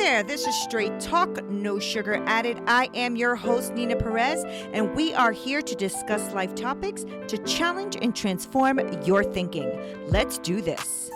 there, this is Straight Talk, no sugar added. I am your host, Neena Perez, and we are here to discuss life topics to challenge and transform your thinking. Let's do this.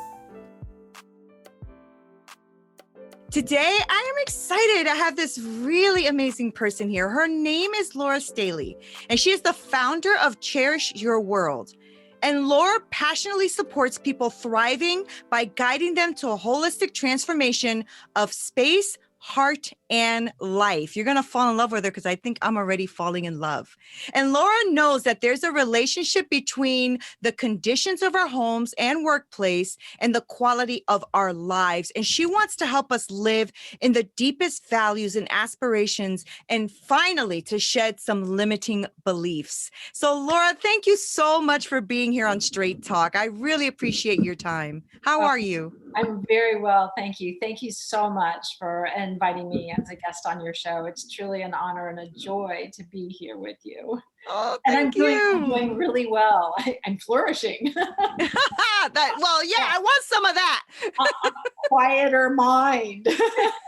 Today, I am excited. I have this really amazing person here. Her name is Laura Staley, and she is the founder of Cherish Your World. And Laura passionately supports people thriving by guiding them to a holistic transformation of space, heart, and life. You're going to fall in love with her because I think I'm already falling in love. And Laura knows that there's a relationship between the conditions of our homes and workplace and the quality of our lives. And she wants to help us live in the deepest values and aspirations and finally to shed some limiting beliefs. So Laura, thank you so much for being here on Straight Talk. I really appreciate your time. How are you? I'm very well, thank you. Thank you so much for inviting me as a guest on your show. It's truly an honor and a joy to be here with you. Oh, and I'm doing really well. I'm flourishing. I want some of that. A quieter mind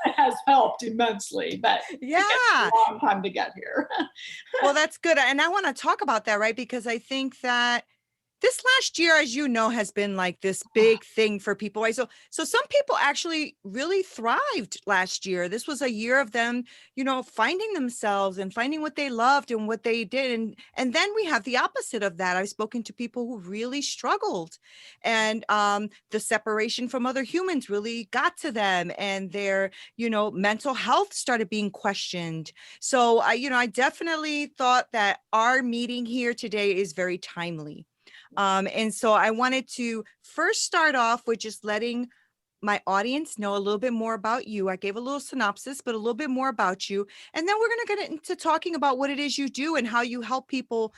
has helped immensely, but yeah, it took a long time to get here. Well, that's good. And I want to talk about that, right? Because I think that this last year, as you know, has been like this big thing for people, right? So some people actually really thrived last year. This was a year of them, finding themselves and finding what they loved and what they did. And then we have the opposite of that. I've spoken to people who really struggled, and the separation from other humans really got to them, and their, mental health started being questioned. So I definitely thought that our meeting here today is very timely. And so I wanted to first start off with just letting my audience know a little bit more about you. I gave a little synopsis, but a little bit more about you. And then we're going to get into talking about what it is you do and how you help people,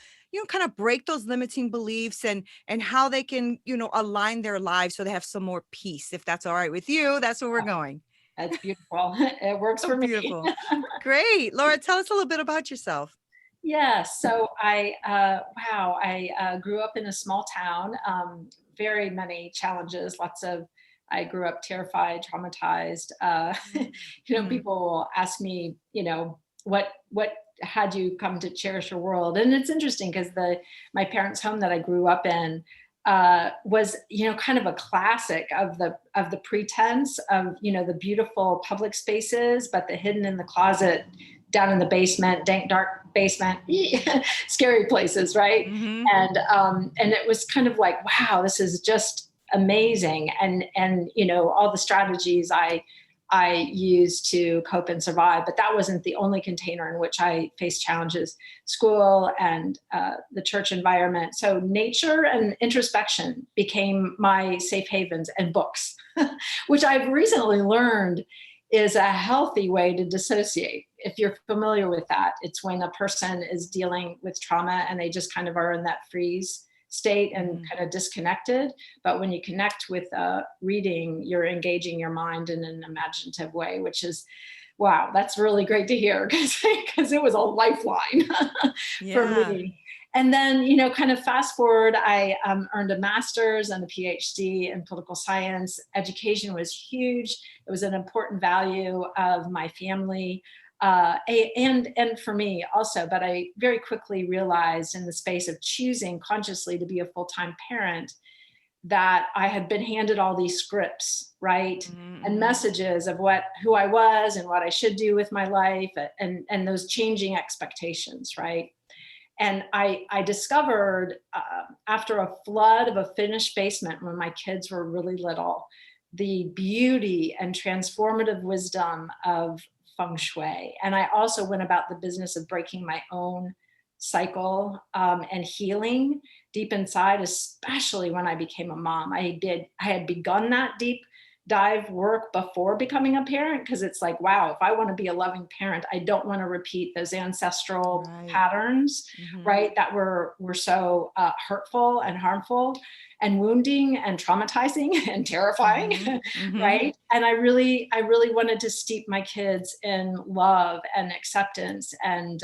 kind of break those limiting beliefs and how they can, align their lives so they have some more peace. If that's all right with you, that's where we're going. That's beautiful. It works for me. Beautiful. Great. Laura, tell us a little bit about yourself. Yeah, so I grew up in a small town, very many challenges, I grew up terrified, traumatized. People will ask me, what had you come to Cherish Your World? And it's interesting because my parents' home that I grew up in was, kind of a classic of the pretense of, the beautiful public spaces, but the hidden in the closet, down in the basement, dank, dark basement, scary places, right? Mm-hmm. And it was kind of like, wow, this is just amazing. And all the strategies I used to cope and survive, but that wasn't the only container in which I faced challenges. School and the church environment. So nature and introspection became my safe havens, and books, which I've recently learned is a healthy way to dissociate. If you're familiar with that, it's when a person is dealing with trauma and they just kind of are in that freeze state and kind of disconnected. But when you connect with reading, you're engaging your mind in an imaginative way, which is, wow, that's really great to hear because it was a lifeline for me. And then, kind of fast forward, I earned a master's and a PhD in political science. Education was huge. It was an important value of my family and for me also. But I very quickly realized in the space of choosing consciously to be a full-time parent that I had been handed all these scripts, right? Mm-hmm. And messages of who I was and what I should do with my life and those changing expectations, right? And I discovered after a flood of a finished basement when my kids were really little, the beauty and transformative wisdom of Feng Shui. And I also went about the business of breaking my own cycle and healing deep inside, especially when I became a mom. I had begun that deep dive work before becoming a parent, because it's like, wow, if I want to be a loving parent, I don't want to repeat those ancestral patterns, right, that were so hurtful and harmful and wounding and traumatizing and terrifying, right? And I really wanted to steep my kids in love and acceptance and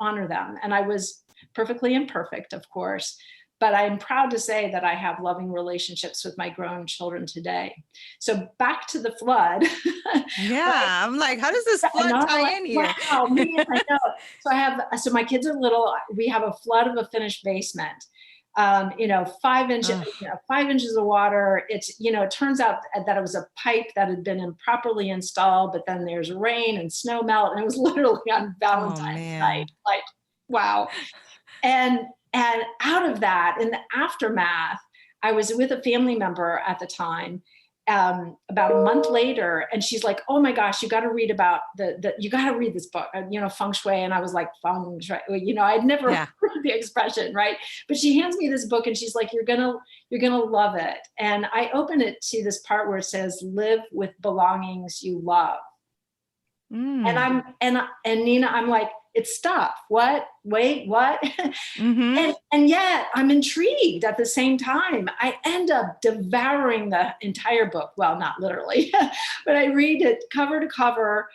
honor them. And I was perfectly imperfect, of course, but I'm proud to say that I have loving relationships with my grown children today. So back to the flood. Right? Yeah. I'm like, how does this And flood I'm tie like, in here? wow, man, I know. So my kids are little. We have a flood of a finished basement. 5 inches, Ugh. 5 inches of water. It's, it turns out that it was a pipe that had been improperly installed, but then there's rain and snow melt. And it was literally on Oh Valentine's night. man. Like, wow. And out of that, in the aftermath, I was with a family member at the time, about a month later, and she's like, "Oh my gosh, you got to read about you got to read this book, Feng Shui." And I was like, "Feng Shui," I'd never Yeah. heard the expression, right? But she hands me this book, and she's like, "You're gonna love it." And I open it to this part where it says, "Live with belongings you love." And Mm. and Nina, I'm like, it's stuff. What? Wait, what? Mm-hmm. And yet I'm intrigued at the same time. I end up devouring the entire book. Well, not literally, but I read it cover to cover.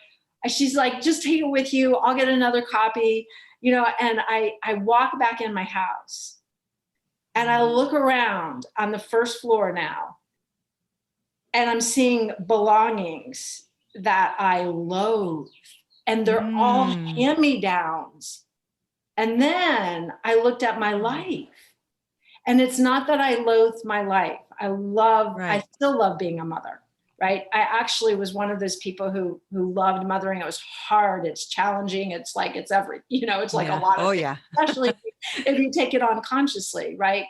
She's like, just take it with you. I'll get another copy, and I walk back in my house and I look around on the first floor now, and I'm seeing belongings that I loathe, and they're all Mm. hand-me-downs. And then I looked at my life, and it's not that I loathed my life. I Right. still love being a mother, right? I actually was one of those people who loved mothering. It was hard. It's challenging. It's like, it's it's like a Yeah. lot of Oh things, yeah. especially if you take it on consciously, right?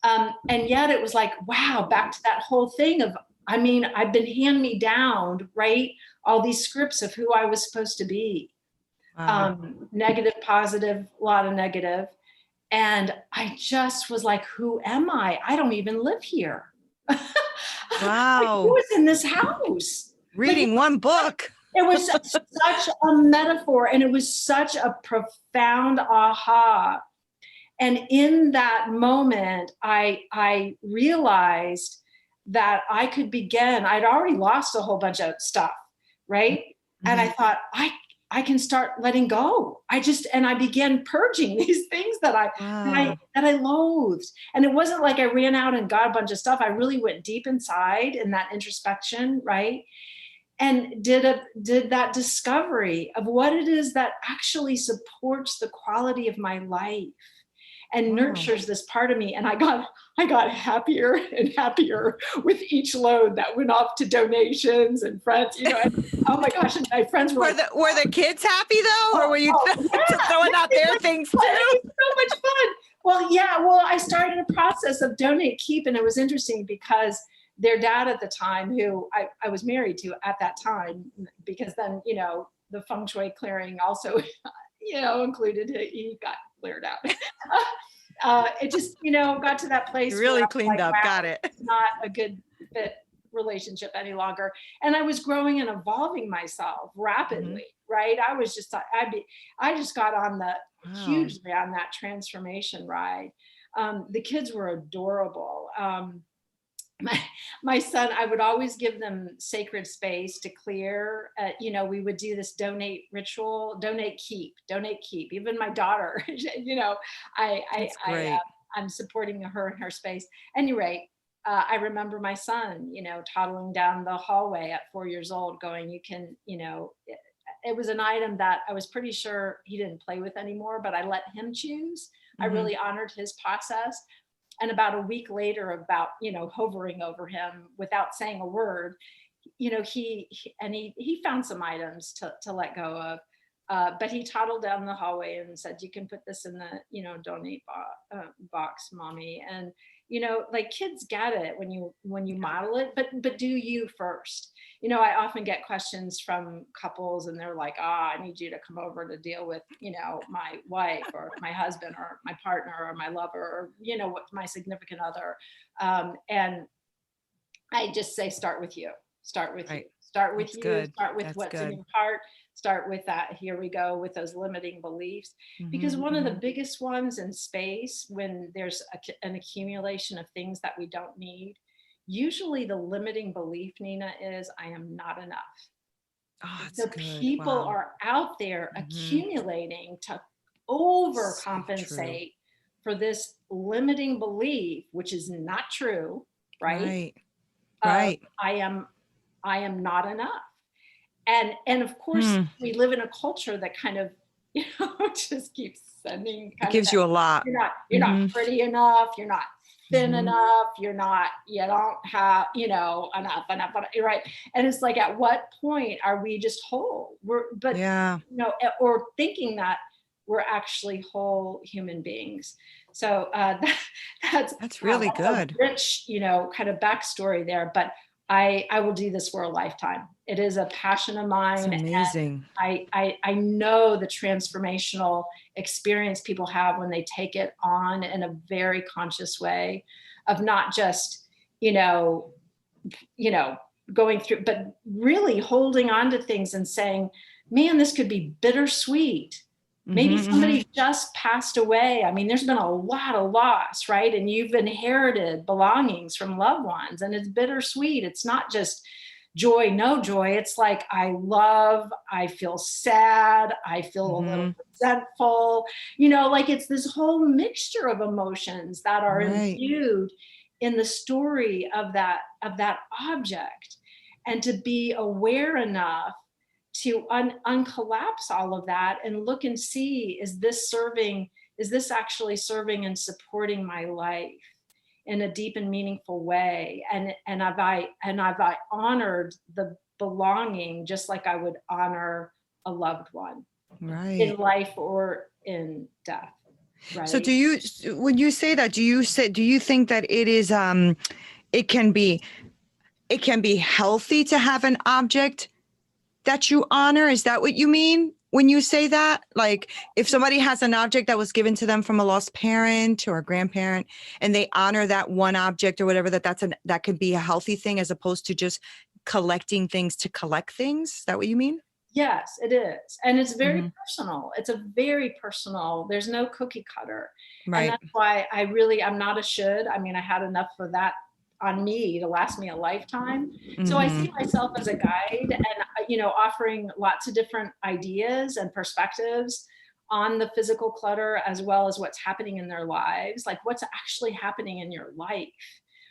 And yet it was like, wow, back to that whole thing of, I've been hand-me-down, right? All these scripts of who I was supposed to be. Wow. Negative, positive, a lot of negative. And I just was like, who am I? I don't even live here. Like, who Wow. is in this house? Like, Reading one book. it was such a metaphor, and it was such a profound aha. And in that moment, I realized that I could begin. I'd already lost a whole bunch of stuff, right? And I thought, I can start letting go. And I began purging these things that Wow. I loathed. And it wasn't like I ran out and got a bunch of stuff. I really went deep inside in that introspection, right? And did that discovery of what it is that actually supports the quality of my life and Wow. nurtures this part of me. And I got happier and happier with each load that went off to donations and friends, and, oh my gosh, and my friends were Were the kids happy though? Or were you yeah, throwing out their things too? it was so much fun. Well, I started a process of donate keep, and it was interesting because their dad at the time, who I was married to at that time, because then, the feng shui clearing also, included, he got cleared out. It just, got to that place You where I really was cleaned like, up. wow, Got it. it's not a good fit relationship any longer. And I was growing and evolving myself rapidly, right? I just got on hugely on that transformation ride. The kids were adorable. My son, I would always give them sacred space to clear. We would do this donate ritual, donate keep. Even my daughter, That's great. I'm supporting her in her space. Anyway, I remember my son, toddling down the hallway at 4 years old, going, "You can," it was an item that I was pretty sure he didn't play with anymore, but I let him choose. I really honored his process. And about a week later, about, hovering over him without saying a word, he found some items to let go of. But he toddled down the hallway and said, "You can put this in the, donate box, mommy." And, like, kids get it when you model it, but do you first. I often get questions from couples, and they're like, "I need you to come over to deal with, my wife or my husband or my partner or my lover or, what my significant other." And I just say, start with you. Start with you. Start with That's you. good. Start with That's what's good. in your heart. Start with that. Here we go with those limiting beliefs. Because one of the biggest ones in space, when there's an accumulation of things that we don't need, usually the limiting belief, Nina, is I am not enough. Oh, it's So good. people Wow. are out there accumulating to So true. overcompensate for this limiting belief, which is not true, right? Right. I am not enough. And of course, we live in a culture that kind of, just keeps sending It gives you a lot. You're not pretty enough, you're not thin enough, you don't have, enough, right? And it's like, at what point are we just whole? Or thinking that we're actually whole human beings. So that's really that's good. A rich, kind of backstory there, but I will do this for a lifetime. It is a passion of mine. It's amazing. And I know the transformational experience people have when they take it on in a very conscious way, of not just, going through, but really holding on to things and saying, man, this could be bittersweet. Maybe somebody just passed away. I mean, there's been a lot of loss, right? And you've inherited belongings from loved ones, and it's bittersweet. It's not just joy, no joy. It's like, I love, I feel sad, I feel a little resentful, like it's this whole mixture of emotions that are imbued in the story of that object. And to be aware enough to uncollapse all of that and look and see, is this actually serving and supporting my life in a deep and meaningful way? And have I honored the belonging just like I would honor a loved one, in life or in death? Right. So when you say that, do you think that it is it can be healthy to have an object that you honor? Is that what you mean when you say that? Like, if somebody has an object that was given to them from a lost parent or a grandparent, and they honor that one object or whatever, that could be a healthy thing, as opposed to just collecting things to collect things. Is that what you mean? Yes, it is. And it's very personal. It's a very personal, there's no cookie cutter. Right. And that's why I'm not a should. I mean, I had enough for that on me to last me a lifetime. So I see myself as a guide, and, offering lots of different ideas and perspectives on the physical clutter, as well as what's happening in their lives, like what's actually happening in your life.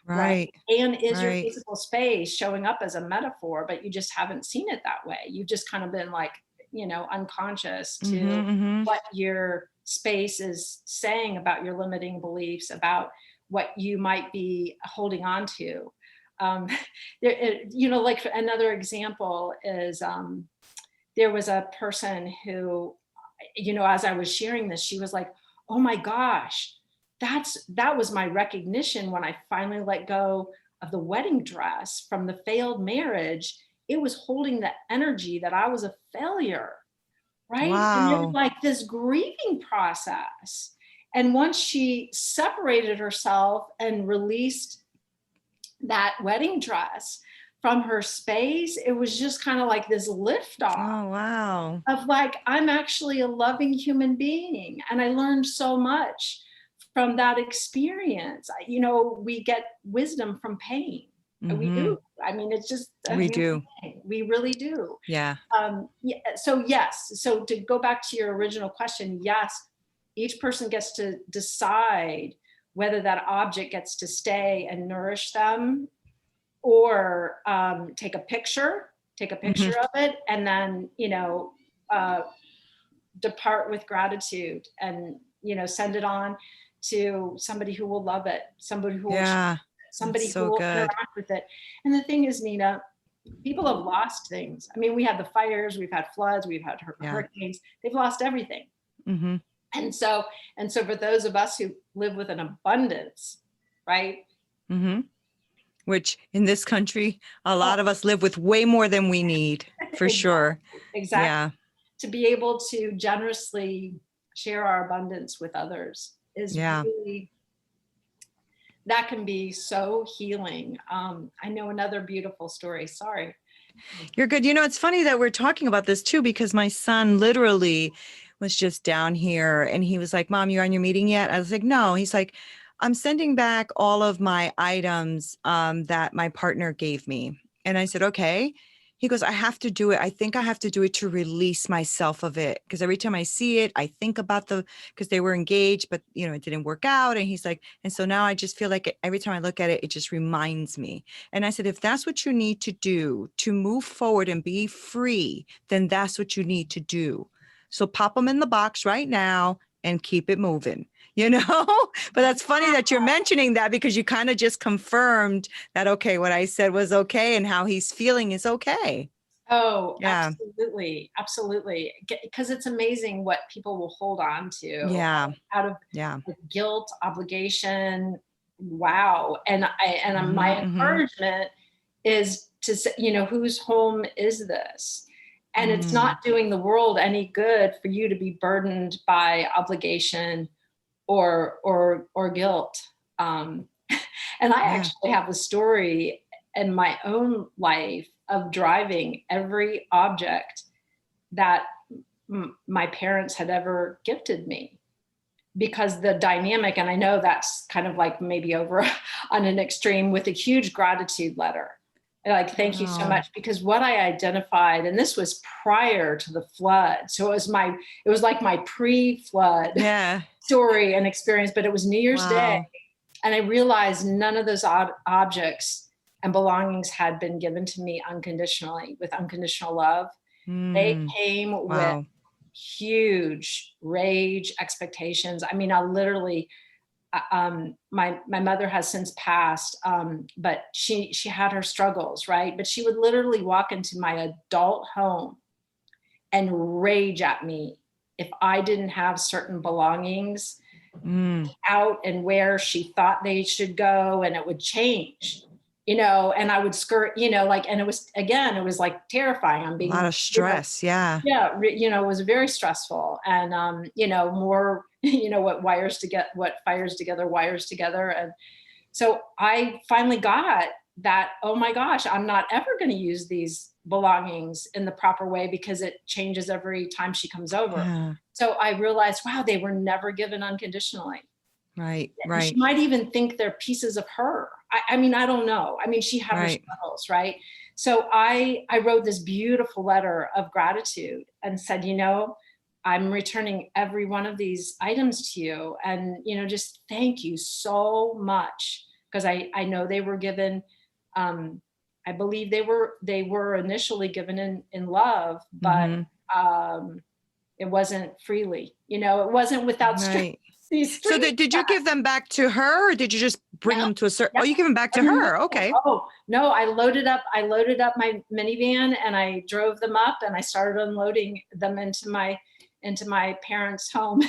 Right. And is your physical space showing up as a metaphor, but you just haven't seen it that way? You've just kind of been like, unconscious to what your space is saying about your limiting beliefs, about what you might be holding on to. Like another example is, there was a person who, as I was sharing this, she was like, oh my gosh, that was my recognition when I finally let go of the wedding dress from the failed marriage. It was holding the energy that I was a failure, right? Wow. And it was like this grieving process. And once she separated herself and released that wedding dress from her space, it was just kind of like this lift off. Oh, wow. Of like, I'm actually a loving human being. And I learned so much from that experience. We get wisdom from pain. We do. I mean, it's just we do. Thing. We really do. Yeah. So yes. So to go back to your original question, yes, each person gets to decide whether that object gets to stay and nourish them, or take a picture of it, and then depart with gratitude, and send it on to somebody who will love it, somebody who will who will interact with it. And the thing is, Neena, people have lost things. I mean, we had the fires, we've had floods, we've had hurricanes. They've lost everything. And so for those of us who live with an abundance, right? Which in this country, a lot of us live with way more than we need, for sure. Exactly. Yeah. To be able to generously share our abundance with others is really, that can be so healing. I know another beautiful story. Sorry. You're good. It's funny that we're talking about this too, because my son literally was just down here and he was like, Mom, you on your meeting yet? I was like, no. He's like, I'm sending back all of my items that my partner gave me. And I said, okay. He goes, I have to do it. I think I have to do it to release myself of it. Because every time I see it, I think about because they were engaged, but it didn't work out. And he's like, and so now I just feel like every time I look at it, it just reminds me. And I said, if that's what you need to do to move forward and be free, then that's what you need to do. So pop them in the box right now and keep it moving, but that's funny that you're mentioning that, because you kind of just confirmed that, okay, what I said was okay. And how he's feeling is okay. Oh, Yeah. absolutely. Because it's amazing what people will hold on to Yeah. out of Yeah. guilt, obligation. Wow. And my Mm-hmm. encouragement is to say, whose home is this? And it's Mm. not doing the world any good for you to be burdened by obligation or guilt. And I actually have a story in my own life of driving every object that my parents had ever gifted me, because the dynamic, and I know that's kind of like maybe over on an extreme, with a huge gratitude letter. Like, thank you so much, because what I identified, and this was prior to the flood. So it was like my pre-flood story and experience, but it was New Year's Day. And I realized none of those objects and belongings had been given to me unconditionally, with unconditional love. They came with huge rage, expectations. I mean, I literally, my mother has since passed, but she had her struggles, right? But she would literally walk into my adult home and rage at me if I didn't have certain belongings out and where she thought they should go, and it would change, and I would skirt, and it was like terrifying. I'm being a lot of stress. Yeah. It was very stressful, and more, what fires together wires together. And so I finally got that, oh my gosh, I'm not ever going to use these belongings in the proper way, because it changes every time she comes over. Yeah. So I realized, wow, they were never given unconditionally. Right. She might even think they're pieces of her. I mean, I don't know. I mean, she had her struggles, right? So I wrote this beautiful letter of gratitude and said, I'm returning every one of these items to you, and just thank you so much, because I know they were given. I believe they were initially given in love, but it wasn't freely. It wasn't without strings. So did you give them back to her, or did you just bring them to a certain? Oh, you give them back to her. Okay. Oh no, I loaded up my minivan and I drove them up, and I started unloading them into my parents' home.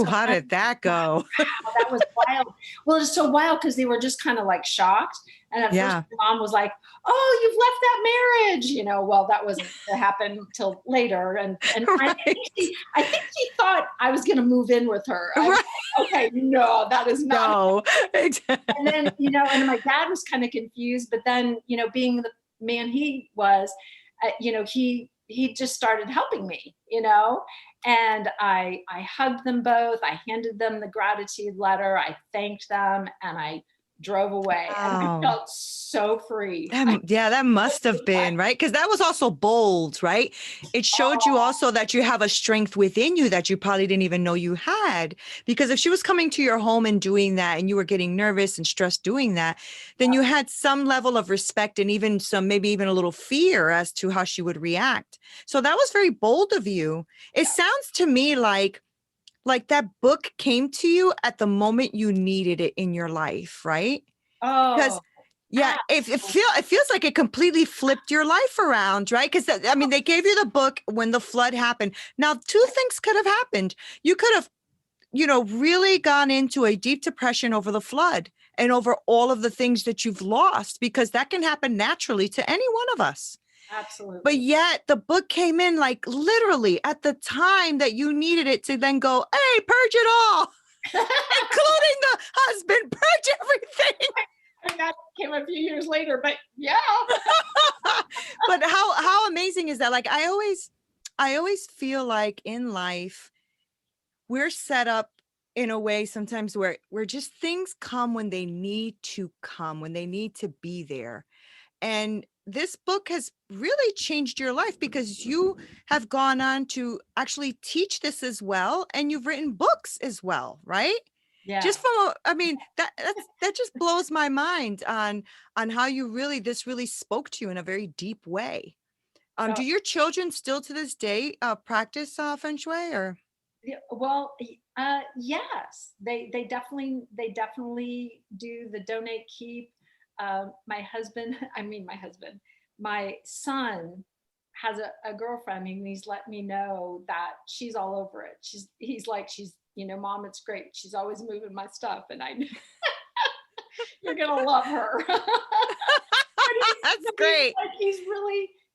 How did that go? Wow, that was wild. Well, it was so wild because they were just kind of like shocked. And at first, my mom was like, "Oh, you've left that marriage." Well, that wasn't to happen till later. And I think she thought I was going to move in with her. Like, okay, no, that is not. No. And then, and my dad was kind of confused, but then, being the man he was, he just started helping me, and I hugged them both. I handed them the gratitude letter. I thanked them, and I drove away. And I felt so free. That must have been, right? Because that was also bold, right? It showed you also that you have a strength within you that you probably didn't even know you had. Because if she was coming to your home and doing that, and you were getting nervous and stressed doing that, then you had some level of respect, and even maybe even a little fear as to how she would react. So that was very bold of you. It sounds to me like that book came to you at the moment you needed it in your life, right? Because it feels like it completely flipped your life around, right? Because they gave you the book when the flood happened. Now, two things could have happened. You could have, really gone into a deep depression over the flood and over all of the things that you've lost, because that can happen naturally to any one of us. Absolutely. But yet the book came in like literally at the time that you needed it to then go, hey, purge it all, including the husband, purge everything. And that came a few years later, but yeah. But how amazing is that? Like, I always feel like in life, we're set up in a way sometimes where just things come when they need to come, when they need to be there. And this book has really changed your life because you have gone on to actually teach this as well. And you've written books as well, right? Yeah. Just from, I mean, that just blows my mind on how this really spoke to you in a very deep way. Do your children still to this day practice Feng Shui or? Yeah, well, yes, they definitely do the donate keep. My husband, my son has a girlfriend, and he's let me know that she's all over it. He's like, Mom, it's great. She's always moving my stuff, and you're gonna love her. That's great.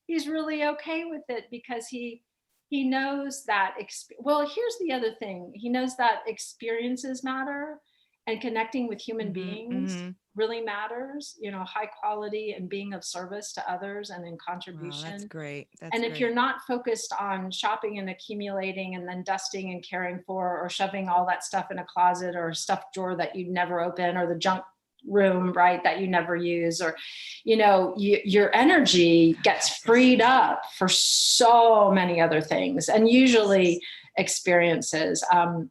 He's really okay with it because he knows that. Well, here's the other thing. He knows that experiences matter, and connecting with human beings really matters. High quality and being of service to others and in contribution. Wow, that's great. And if you're not focused on shopping and accumulating and then dusting and caring for, or shoving all that stuff in a closet or a stuffed drawer that you never open, or the junk room, right, that you never use, or your energy gets freed up for so many other things, and usually experiences, and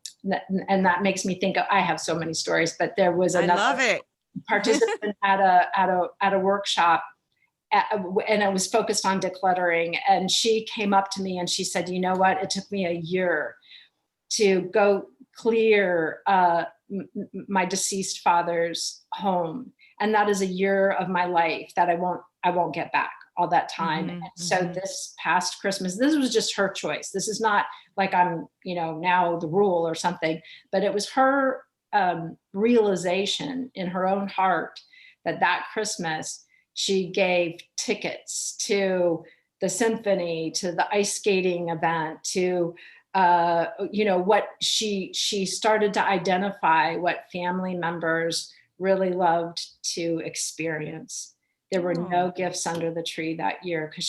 that makes me think I have so many stories, but there was another participant at a workshop, and I was focused on decluttering, and she came up to me and she said, you know what, it took me a year to go clear my deceased father's home, and that is a year of my life that I won't get back, all that time. So this past Christmas, this was just her choice. This is not like I'm now the rule or something, but it was her realization in her own heart that Christmas she gave tickets to the symphony, to the ice skating event, to what she started to identify what family members really loved to experience. There were no gifts under the tree that year because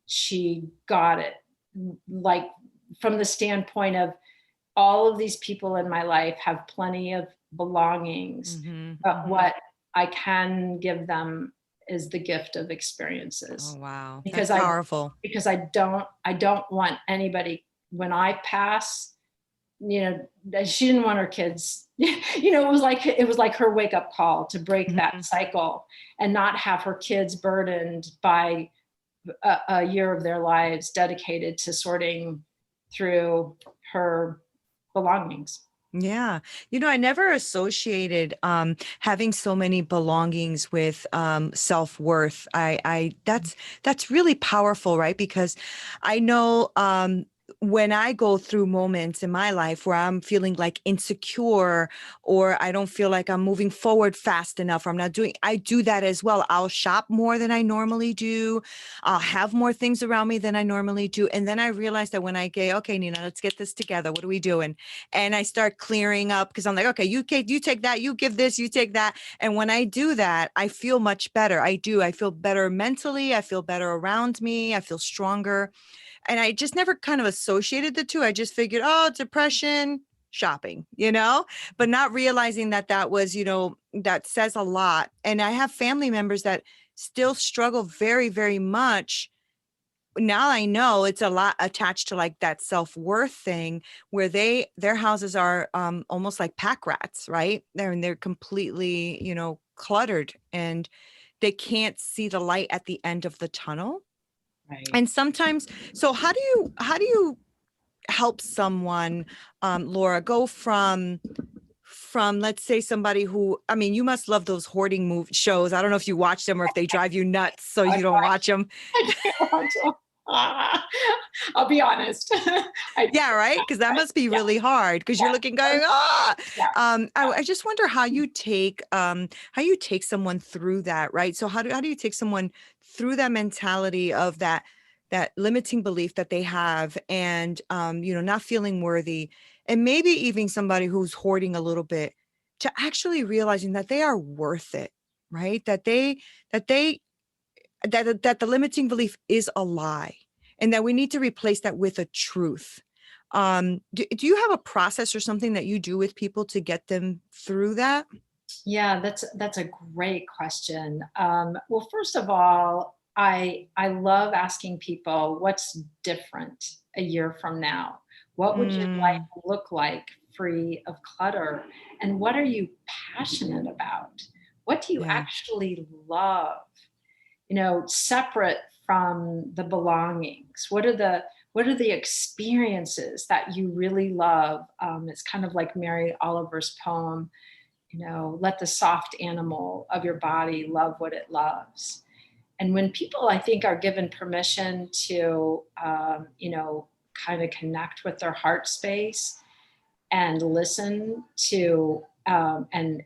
she got it, like, from the standpoint of all of these people in my life have plenty of belongings, but what I can give them is the gift of experiences. Oh, wow. Because that's powerful. Because I don't want anybody, when I pass, she didn't want her kids, it was like her wake up call to break that cycle and not have her kids burdened by a year of their lives dedicated to sorting through her belongings. Yeah. I never associated having so many belongings with self-worth. That's really powerful, right? Because I know when I go through moments in my life where I'm feeling like insecure, or I don't feel like I'm moving forward fast enough, or I do that as well. I'll shop more than I normally do. I'll have more things around me than I normally do. And then I realize that when I get, okay, Neena, let's get this together. What are we doing? And I start clearing up because I'm like, okay, you take that, you give this, you take that. And when I do that, I feel much better. I feel better mentally. I feel better around me. I feel stronger. And I just never kind of associated the two. I just figured, depression, shopping, but not realizing that was, that says a lot. And I have family members that still struggle very, very much. Now I know it's a lot attached to like that self-worth thing where their houses are almost like pack rats, right? They're completely, cluttered, and they can't see the light at the end of the tunnel. Right. And sometimes, so how do you help someone, Laura, go from let's say somebody who, you must love those hoarding shows. I don't know if you watch them or if they drive you nuts, so you don't watch them. I can't watch them. I'll be honest. Yeah, right. Because that must be really hard because you're looking going, I just wonder how you take someone through that, right? So how do you take someone through that mentality of that limiting belief that they have, and not feeling worthy, and maybe even somebody who's hoarding a little bit, to actually realizing that they are worth it, right? That the limiting belief is a lie, and that we need to replace that with a truth. Do you have a process or something that you do with people to get them through that? Yeah, that's a great question. Well, first of all, I love asking people, what's different a year from now? What would your life Mm, look like free of clutter? And what are you passionate about? What do you yeah. actually love? You know, separate from the belongings. What are the experiences that you really love? It's kind of like Mary Oliver's poem, let the soft animal of your body love what it loves. And when people, I think, are given permission to, kind of connect with their heart space and listen to, and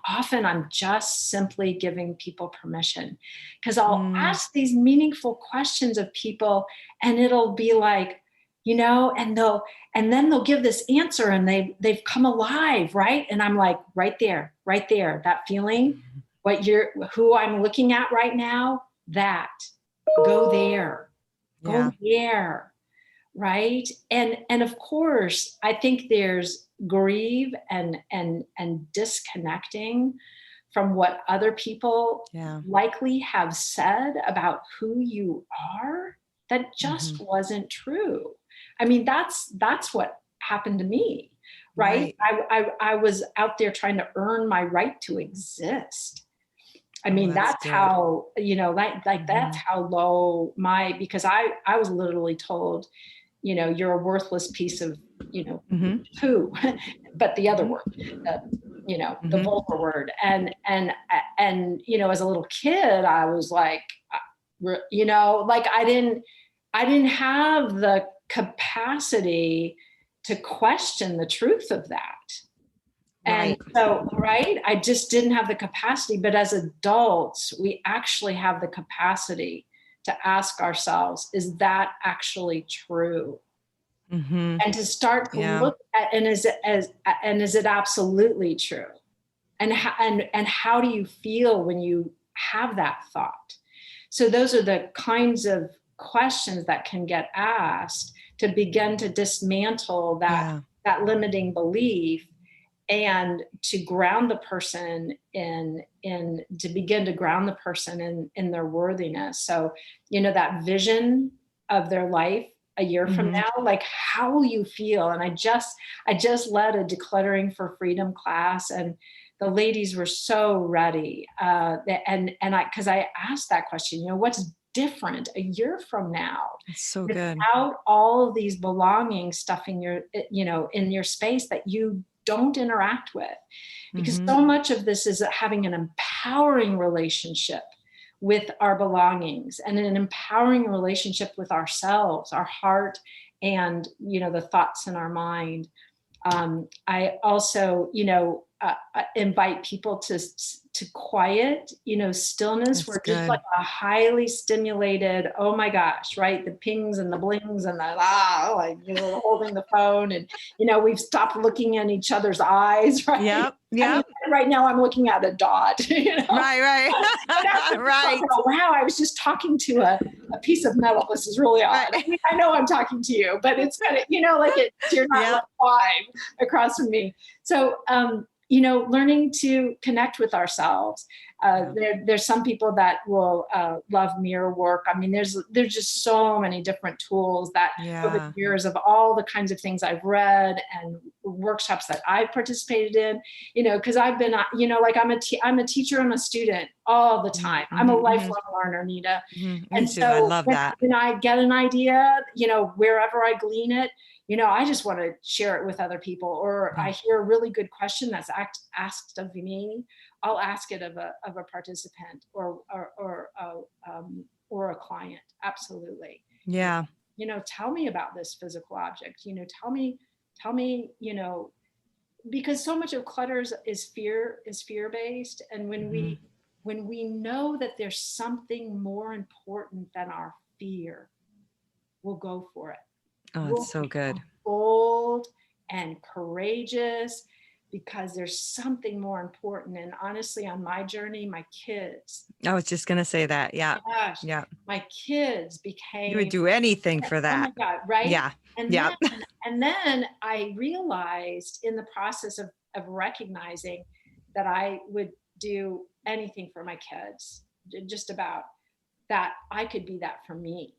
often I'm just simply giving people permission, because I'll Mm, ask these meaningful questions of people, and it'll be like, and then they'll give this answer, and they've come alive, right? And I'm like, right there, that feeling, who I'm looking at right now, that, go there, yeah. right? And of course, I think there's grieve and disconnecting from what other people Yeah. likely have said about who you are that Hmm. just wasn't true. I mean, that's what happened to me, right? Right. I was out there trying to earn my right to exist. I Oh, mean, that's that's good. how, like that's Hmm. how low because I was literally told, you're a worthless piece of, you know, Hmm. poo, but the other Hmm. word, the, the Hmm. vulgar word. And, as a little kid, I was like, like I didn't have the capacity to question the truth of that. And Right. so, right, I just didn't have the capacity. But as adults, we actually have the capacity to ask ourselves, is that actually true? Hmm. And to start to Yeah. look at, and is it absolutely true? And how do you feel when you have that thought? So those are the kinds of questions that can get asked to begin to dismantle Yeah. that limiting belief, and to ground the person in to begin to ground the person in their worthiness. So, that vision of their life a year from Hmm. now, like, how will you feel? And I just led a Decluttering for Freedom class, and the ladies were so ready, and I asked that question, what's different a year from now, It's so good. without all of these belongings stuffing in your space that you don't interact with. Because Hmm. so much of this is having an empowering relationship with our belongings, and an empowering relationship with ourselves, our heart, and the thoughts in our mind. I also, invite people to quiet, stillness. That's We're just like good. a highly stimulated, oh my gosh, right? The pings and the blings and the like, holding the phone, and we've stopped looking in each other's eyes, right? Yep. I mean, Yep. right now I'm looking at a dot, Right. Right. And after Right. oh, wow, I was just talking to a piece of metal. This is really odd. Right. I mean, I know I'm talking to you, but it's kind of, like you're not Yep. like five across from me. So, learning to connect with ourselves. Yeah. There's some people that will love mirror work. I mean, there's just so many different tools that over the Yeah. years of all the kinds of things I've read and workshops that I've participated in, because I've been, like I'm a teacher and a student all the Hmm. time. I'm a Hmm. Hmm. lifelong learner, Nita. Me And too. I so love when, that. when I get an idea, wherever I glean it, I just want to share it with other people, or I hear a really good question that's asked of me. I'll ask it of a participant, or a client. Absolutely. Yeah. Tell me about this physical object. Tell me, because so much of clutter is fear based. And Hmm. when we know that there's something more important than our fear, we'll go for it. Oh, it's We'll so good. become bold and courageous, because there's something more important. And honestly, on my journey, my kids, I was just gonna say that. Yeah. gosh, Yeah. my kids You would became, do anything for oh my that. God, right? Yeah. And Yeah. then and then I realized, in the process of recognizing that I would do anything for my kids, just about. that I could be that for me.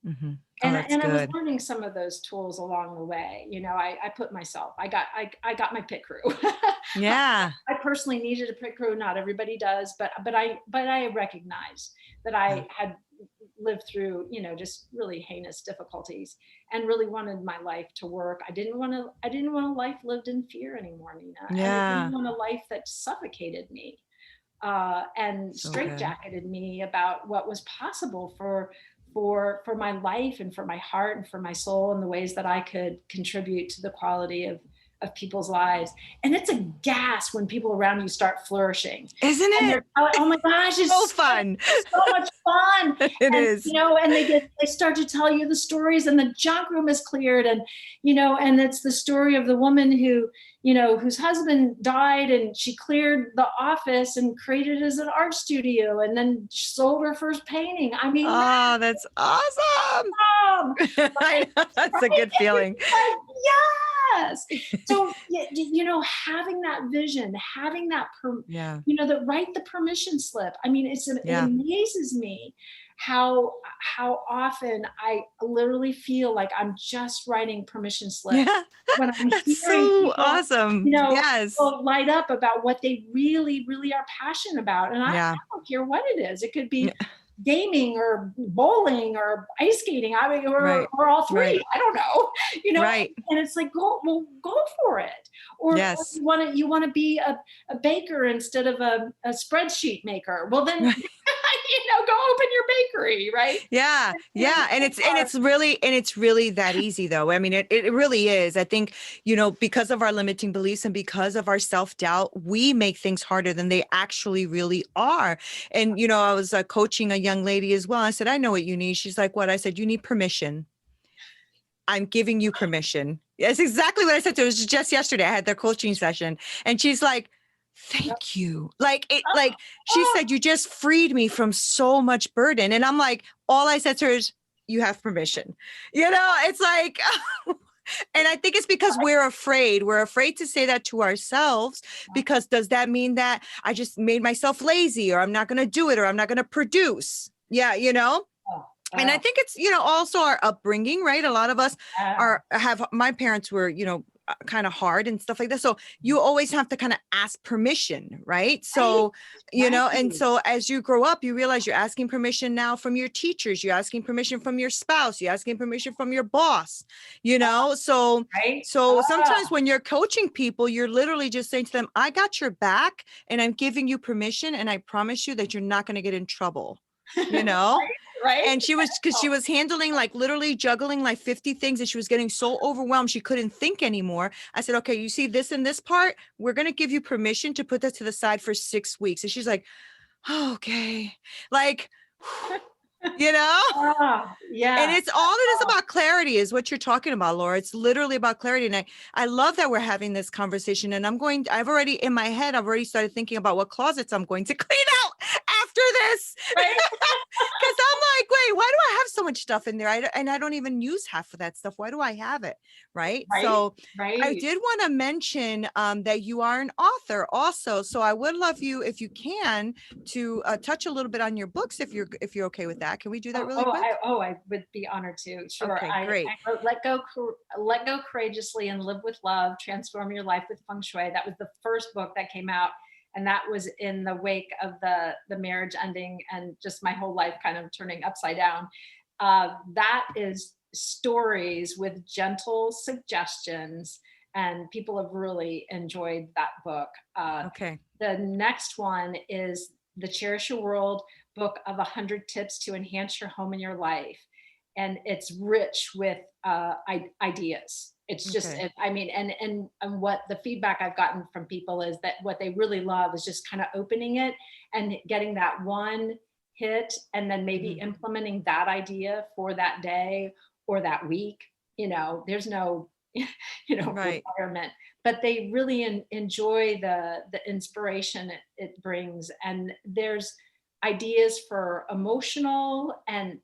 Mm-hmm. Oh, And that's I was good. learning some of those tools along the way. You know, I put myself, I got my pit crew. Yeah. I personally needed a pit crew. Not everybody does, but I recognized that Yeah. I had lived through, you know, just really heinous difficulties, and really wanted my life to work. I didn't want a life lived in fear anymore, Nina. And I didn't Yeah. want a life that suffocated me, and So good. straitjacketed me about what was possible for my life and for my heart and for my soul, and the ways that I could contribute to the quality of people's lives. And it's a gas when people around you start flourishing, Isn't and it? they're, oh my gosh, So fun. it's so much fun. It And is. you know, and they start to tell you the stories, and the junk room is cleared, and you know, and it's the story of the woman who, you know, whose husband died, and she cleared the office and created it as an art studio, and then sold her first painting. I mean, Oh, that's awesome. mom, I right? know, that's a Right? good feeling. Like, yes. So you know, having that vision, having that Yeah. you know, that write the permission slip. I mean, it Yeah. amazes me how often I literally feel like I'm just writing permission slips Yeah. when I'm That's hearing so people, awesome. you know, Yes. people light up about what they really, really are passionate about. And I Yeah. don't care what it is. It could be Yeah. gaming or bowling or ice skating. I mean, Right. or all three. Right. I don't know. You know, Right. and it's like, go for it. Or Yes. you want to be a baker instead of a spreadsheet maker. Well, then Right. you know, go open your bakery, right? Yeah, And yeah, and it's really that easy though. I mean, it really is. I think, you know, because of our limiting beliefs and because of our self-doubt, we make things harder than they actually really are. And you know, I was coaching a young lady as well. I said, I know what you need. She's like, what? I said, you need permission. I'm giving you permission. That's exactly what I said to her. It was just yesterday. I had their coaching session, and she's like, thank you. Like she oh, said, you just freed me from so much burden. And I'm like, all I said to her is, you have permission. You know, it's like, and I think it's because we're afraid. We're afraid to say that to ourselves, because does that mean that I just made myself lazy, or I'm not going to do it, or I'm not going to produce? Yeah, you know? oh, And I think it's, you know, also our upbringing, right? A lot of us my parents were, you know, kind of hard and stuff like that. So you always have to kind of ask permission, right? right, So, you know, and right, so as you grow up, you realize you're asking permission now from your teachers, you're asking permission from your spouse, you're asking permission from your boss, you know? So, right. so sometimes when you're coaching people, you're literally just saying to them, I got your back and I'm giving you permission. And I promise you that you're not going to get in trouble, you know? Right. And because she was handling, like literally juggling like 50 things, and she was getting so overwhelmed she couldn't think anymore. I said, okay, you see this and this part, we're going to give you permission to put that to the side for 6 weeks. And she's like, oh, okay. Like, you know? And Yeah. it's all it is about clarity is what you're talking about, Laura. It's literally about clarity. And I love that we're having this conversation, and I've already in my head, I've already started thinking about what closets I'm going to clean out after this. Right. Because I'm like, wait, why do I have so much stuff in there? And I don't even use half of that stuff. Why do I have it? Right. Right. So I Right. did want to mention that you are an author also. So I would love you, if you can, to touch a little bit on your books, if you're okay with that. Can we do that really quick? I would be honored to. Sure. Okay, great. I wrote Let Go Courageously and Live with Love, Transform Your Life with Feng Shui. That was the first book that came out. And that was in the wake of the marriage ending and just my whole life kind of turning upside down. That is stories with gentle suggestions, and people have really enjoyed that book. Okay. The next one is the Cherish Your World book of 100 tips to enhance your home and your life. And it's rich with ideas. It's just, Okay. I mean, and what the feedback I've gotten from people is that what they really love is just kind of opening it and getting that one hit, and then maybe implementing that idea for that day or that week. You know, there's no, you know, Right. requirement, but they really enjoy the inspiration it brings. And there's ideas for emotional and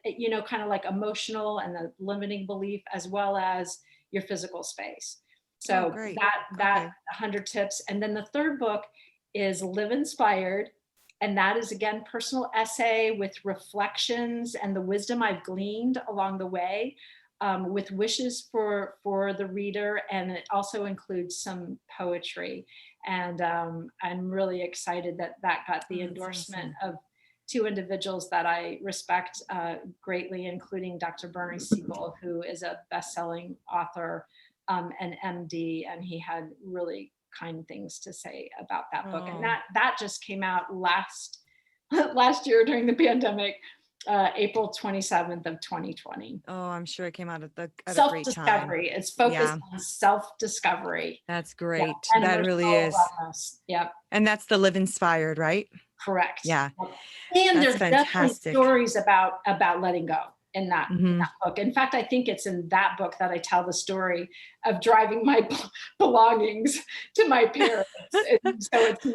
you know, kind of like emotional and the limiting belief, as well as your physical space. Oh, So great. that Okay. 100 tips. And then the third book is Live Inspired, And that is, again, personal essay with reflections and the wisdom I've gleaned along the way, with wishes for the reader. And it also includes some poetry. And I'm really excited that got the endorsement of two individuals that I respect greatly, including Dr. Bernie Siegel, who is a best-selling author, an MD, and he had really kind things to say about that book. And that just came out last year during the pandemic, April 27th of 2020. Oh, I'm sure it came out at a great time. Self-discovery. It's focused on self-discovery. That's great. Yeah. That really is. Yep. And that's the Live Inspired, right? Correct. Yeah. And there's definitely stories about letting go in that book. In fact, I think it's in that book that I tell the story of driving my belongings to my parents. And so it's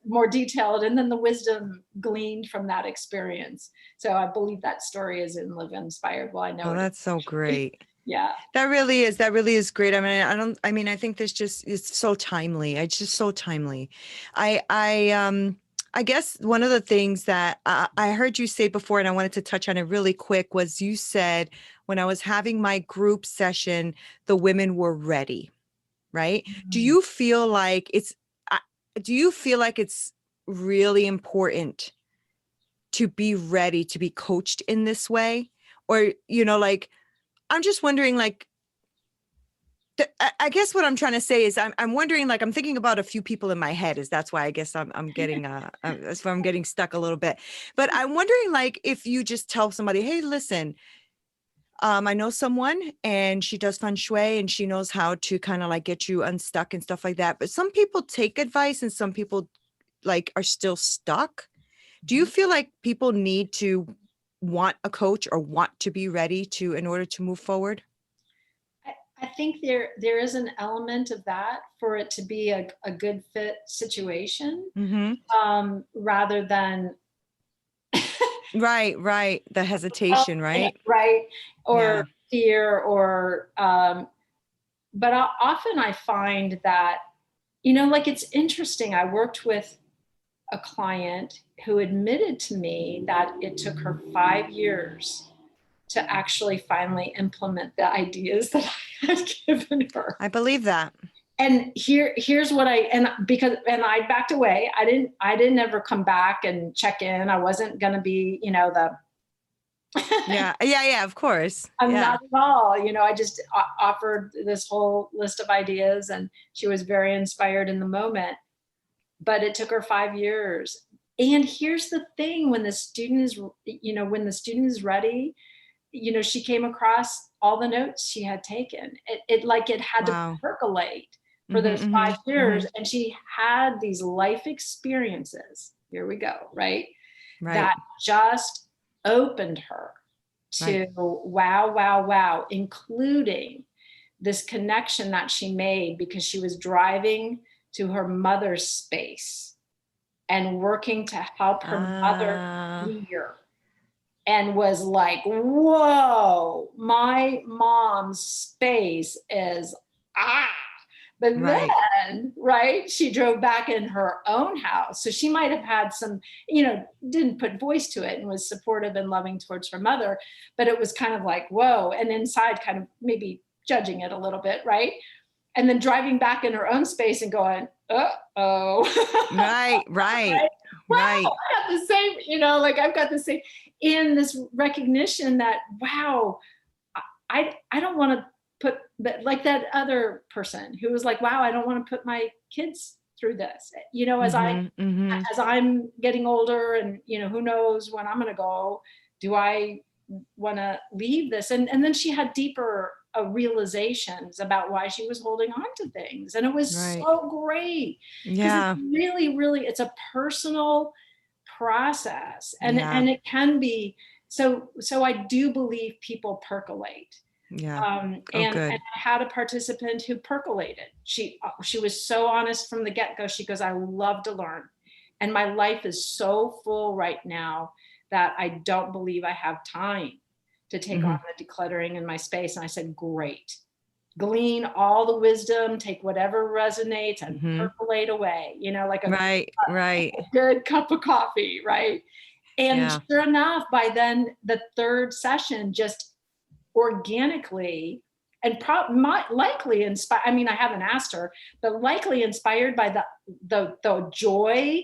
more detailed, and then the wisdom gleaned from that experience. So I believe that story is in Live Inspired. Well, I know. Oh, that's so great. Yeah. That really is great. I mean, I think this just is so timely. It's just so timely. I guess one of the things that I heard you say before, and I wanted to touch on it really quick, was you said when I was having my group session, the women were ready, right? Do you feel like it's really important to be ready to be coached in this way? Or, like, I'm just wondering, like, I guess what I'm trying to say is I'm wondering, like, I'm thinking about a few people in my head, that's why I guess I'm getting that's why I'm getting stuck a little bit. But I'm wondering, like, if you just tell somebody, hey, listen, I know someone and she does Feng Shui and she knows how to kind of like get you unstuck and stuff like that. But some people take advice and some people like are still stuck. Do you feel like people need to want a coach or want to be ready in order to move forward? I think there is an element of that for it to be a good fit situation, rather than right, the hesitation, right, or fear, or but often I find that, like, it's interesting. I worked with a client who admitted to me that it took her 5 years to actually finally implement the ideas that I had given her. I believe that. And here's what I backed away. I didn't ever come back and check in. I wasn't going to be, the yeah, of course. I'm not at all. I just offered this whole list of ideas, and she was very inspired in the moment. But it took her 5 years. And here's the thing: when the student is ready, she came across all the notes she had taken. It had to percolate for those 5 years. And she had these life experiences. Here we go, right? That just opened her to wow, including this connection that she made because she was driving to her mother's space and working to help her mother clear. And was like, whoa, my mom's space is But then, she drove back in her own house. So she might have had some, didn't put voice to it and was supportive and loving towards her mother, but it was kind of like, whoa. And inside kind of maybe judging it a little bit, right? And then driving back in her own space and going, uh-oh. Right. I've got the same, I've got the same, in this recognition that, wow, I don't want to put, but like that other person who was like, wow, I don't want to put my kids through this, as as I'm getting older and, who knows when I'm going to go, do I want to leave this? And then she had deeper realizations about why she was holding on to things. And it was so great. Yeah. It's really, it's a personal process, and it can be. So I do believe people percolate. Yeah. And I had a participant who percolated. She was so honest from the get-go. She goes, I love to learn. And my life is so full right now that I don't believe I have time to take on the decluttering in my space. And I said, great. glean all the wisdom, take whatever resonates and Mhm. percolate away, like Right, right. a good cup of coffee, right? And Yeah. sure enough, by then the third session just organically and likely inspired. I mean, I haven't asked her, but likely inspired by the joy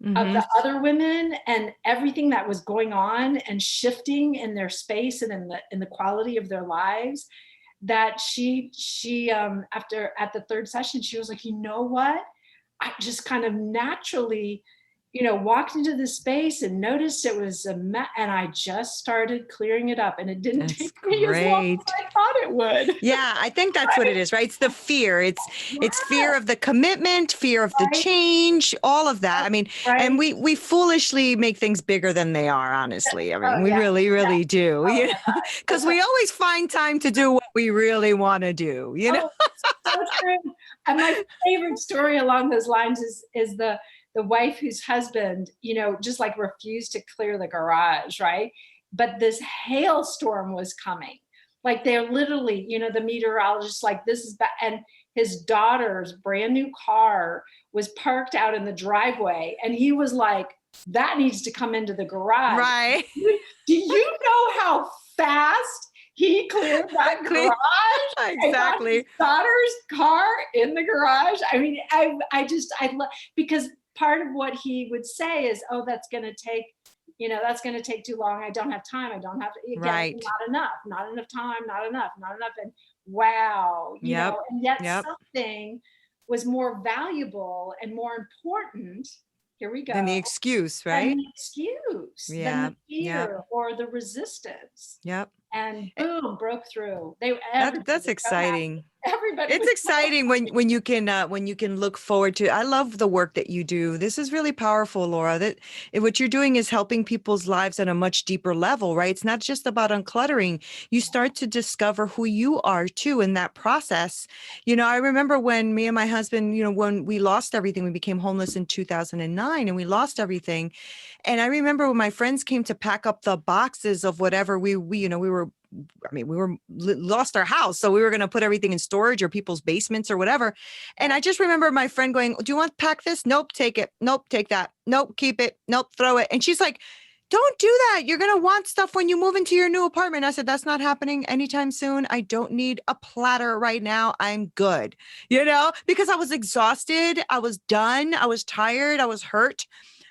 of Mhm. the other women and everything that was going on and shifting in their space and in the quality of their lives, that she after at the third session, she was like, you know what? I just kind of naturally, walked into the space and noticed it was and I just started clearing it up, and it didn't That's take me as long great. as I thought it would. Yeah, I think that's what it is, right? It's the fear. It's Yeah, fear of the commitment, fear of the right, change, all of that. I mean, and right. we foolishly make things bigger than they are, honestly. I mean, Oh we yeah, really, yeah. really do. Oh You my know, God. because we always find time to do what we really want to do, you know? Oh, so true. And my favorite story along those lines is the wife whose husband, just like refused to clear the garage, right? But this hailstorm was coming. Like they're literally, the meteorologist, like this is bad. And his daughter's brand new car was parked out in the driveway. And he was like, that needs to come into the garage. Right. Do you know how fast he cleared that Clean. garage and got his Exactly. daughter's car in the garage? I mean, I love, because part of what he would say is, oh, that's going to take, that's going to take too long. I don't have time. I don't have to, again, Right. not enough time, not enough, not enough. And wow, Yep. and yet Yep. something was more valuable and more important. Here we Then go. the excuse, Than right? the excuse, than Yeah. the Yep. fear or the resistance. Yep. And Eh, boom, broke through. Everybody that's was so happy. exciting. Everybody It's was so exciting when you can look forward to. I love the work that you do. This is really powerful, Laura. That what you're doing is helping people's lives on a much deeper level, right? It's not just about uncluttering. You start to discover who you are too in that process. I remember when me and my husband, when we lost everything, we became homeless in 2009 and we lost everything. And I remember when my friends came to pack up the boxes of whatever we were lost our house. So we were going to put everything in storage or people's basements or whatever. And I just remember my friend going, do you want to pack this? Nope. Take it. Nope. Take that. Nope. Keep it. Nope. Throw it. And she's like, don't do that. You're going to want stuff when you move into your new apartment. I said, that's not happening anytime soon. I don't need a platter right now. I'm good, because I was exhausted. I was done. I was tired. I was hurt.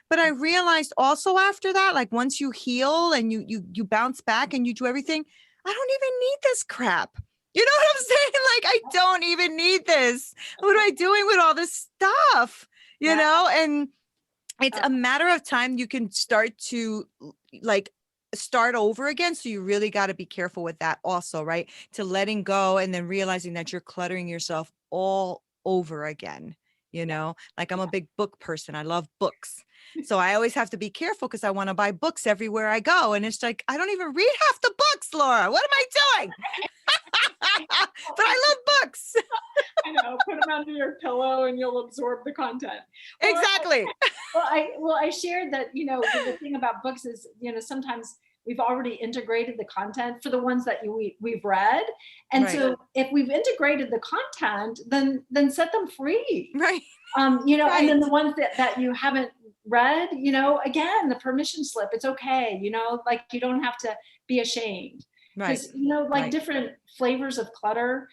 But I realized also after that, like once you heal and you bounce back and you do everything, I don't even need this crap. You know what I'm saying? Like, I don't even need this. What am I doing with all this stuff? Yeah. And it's a matter of time you can start to like start over again. So you really got to be careful with that also, right? To letting go and then realizing that you're cluttering yourself all over again. Like I'm a big book person. I love books. So I always have to be careful because I want to buy books everywhere I go. And it's like, I don't even read half the books, Laura. What am I doing? But I love books. I know. Put them under your pillow and you'll absorb the content. Well, Exactly. I shared that, the thing about books is, sometimes we've already integrated the content for the ones that we've read. And Right. so if we've integrated the content, then set them free. Right. And Right. then the ones that you haven't read, again, the permission slip, it's okay, like you don't have to be ashamed. Right. Because, like different flavors of clutter,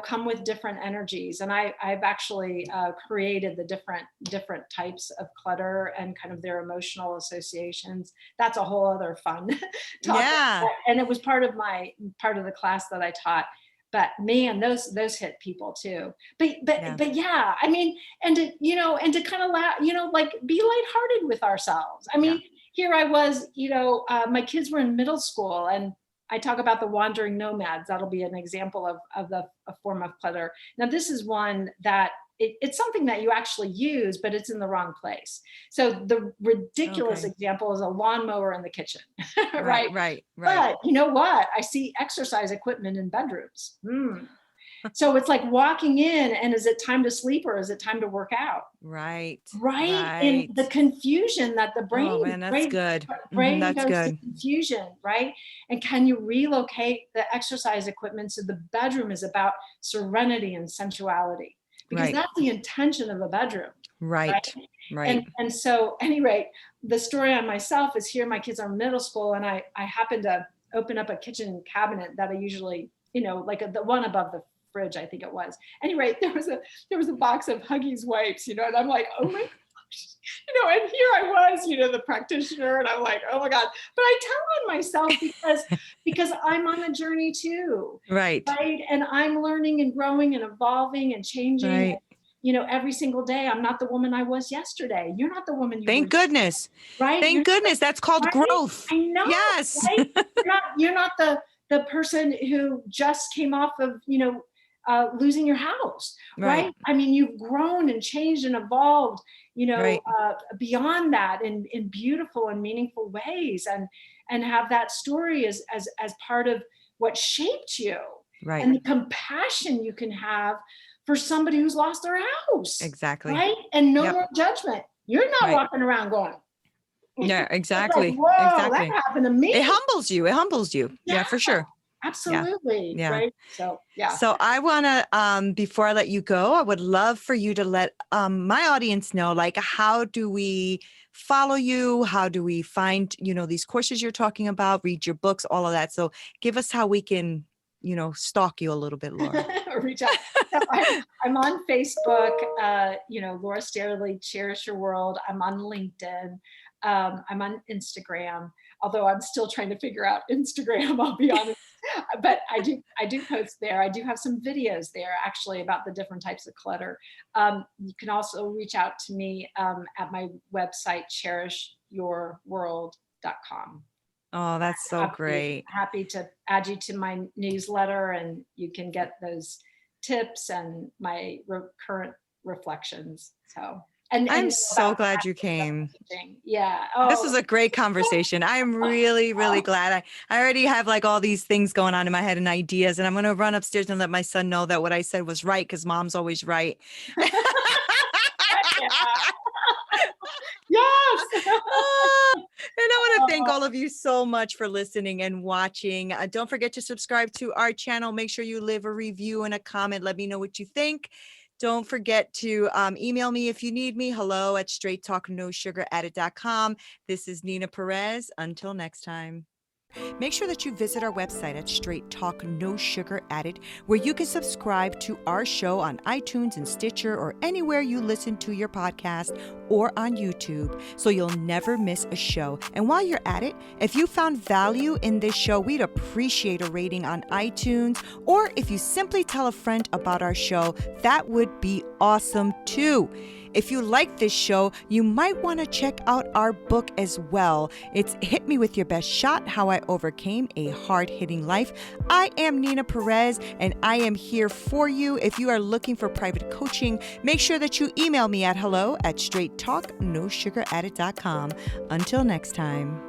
come with different energies. And I've actually created the different types of clutter and kind of their emotional associations. That's a whole other fun topic. Yeah. And it was part of the class that I taught. But man, those hit people too. But yeah, I mean, and to kind of laugh, like be lighthearted with ourselves. I mean, here I was, my kids were in middle school, and I talk about the wandering nomads. That'll be an example of a form of clutter. Now, this is one that it's something that you actually use, but it's in the wrong place. So the ridiculous example is a lawnmower in the kitchen, right? Right. But you know what? I see exercise equipment in bedrooms. So it's like walking in, and is it time to sleep or is it time to work out? Right. Right. And Right. the confusion that the Oh man, that's good. brain That's goes to good. confusion, right? And can you relocate the exercise equipment so the bedroom is about serenity and sensuality? Because Right. that's the intention of a bedroom. Right. Right. And so, anyway, the story on myself is here. My kids are middle school, and I happened to open up a kitchen cabinet that I usually, like the one above the fridge, I think it was. Anyway, there was a box of Huggies wipes, and I'm like, oh my gosh, and here I was, the practitioner, and I'm like, oh my God. But I tell on myself because I'm on a journey too. Right. Right. And I'm learning and growing and evolving and changing. Right. Every single day. I'm not the woman I was yesterday. You're not the woman you were. Thank goodness. Right. Thank goodness. That's called growth. I know. Yes. Right? You're not the person who just came off of, losing your house. Right. I mean, you've grown and changed and evolved, beyond that in beautiful and meaningful ways, and have that story as part of what shaped you. Right. And the compassion you can have for somebody who's lost their house. Exactly. Right. And no more judgment. You're not walking around going. Yeah, exactly. Like, whoa, exactly. that happened to me. It humbles you. It humbles you. Yeah, for sure. Absolutely. Yeah. Right. So, yeah. So I want to, before I let you go, I would love for you to let my audience know, like, how do we follow you? How do we find, these courses you're talking about, read your books, all of that. So give us how we can, stalk you a little bit, Laura. Reach out. So I'm on Facebook, Laura Staley, Cherish Your World. I'm on LinkedIn. I'm on Instagram, although I'm still trying to figure out Instagram, I'll be honest. But I do post there. I do have some videos there actually about the different types of clutter. You can also reach out to me at my website, cherishyourworld.com. Oh, that's so great. Happy to add you to my newsletter, and you can get those tips and my current reflections. So, and I'm so glad you came. Yeah. This is a great conversation. I'm really, really glad. I already have like all these things going on in my head and ideas, and I'm going to run upstairs and let my son know that what I said was right, because mom's always right. Yes. And I want to thank all of you so much for listening and watching. Don't forget to subscribe to our channel. Make sure you leave a review and a comment. Let me know what you think. Don't forget to email me if you need me. hello@straighttalknosugaradded.com. This is Neena Perez. Until next time. Make sure that you visit our website at Straight Talk No Sugar Added, where you can subscribe to our show on iTunes and Stitcher or anywhere you listen to your podcast, or on YouTube, so you'll never miss a show. And while you're at it, if you found value in this show, we'd appreciate a rating on iTunes, or if you simply tell a friend about our show, that would be awesome too. If you like this show, you might want to check out our book as well. It's Hit Me With Your Best Shot, How I Overcame a Hard-Hitting Life. I am Neena Perez, and I am here for you. If you are looking for private coaching, make sure that you email me at hello@straighttalknosugaradded.com. Until next time.